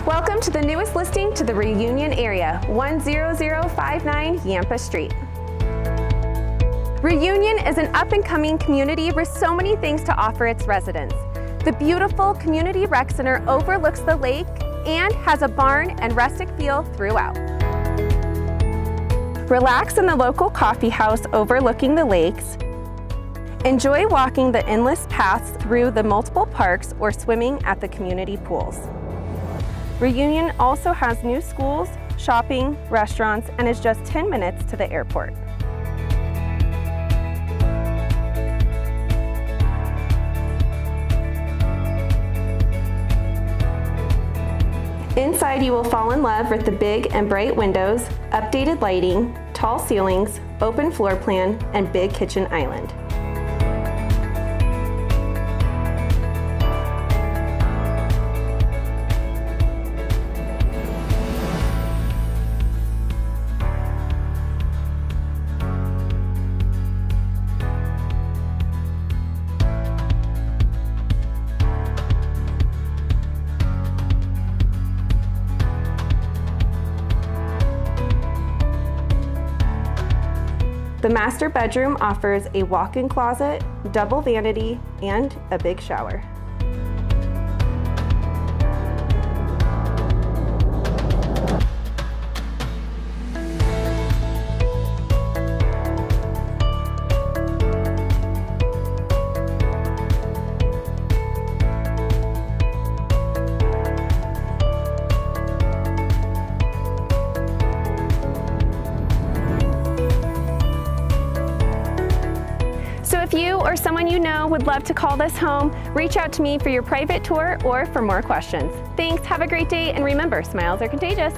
Welcome to the newest listing to the Reunion area, 10059 Yampa Street. Reunion is an up-and-coming community with so many things to offer its residents. The beautiful community rec center overlooks the lake and has a barn and rustic feel throughout. Relax in the local coffee house overlooking the lakes. Enjoy walking the endless paths through the multiple parks or swimming at the community pools. Reunion also has new schools, shopping, restaurants, and is just 10 minutes to the airport. Inside, you will fall in love with the big and bright windows, updated lighting, tall ceilings, open floor plan, and big kitchen island. The master bedroom offers a walk-in closet, double vanity, and a big shower. So if you or someone you know would love to call this home, reach out to me for your private tour or for more questions. Thanks, have a great day, and remember, smiles are contagious.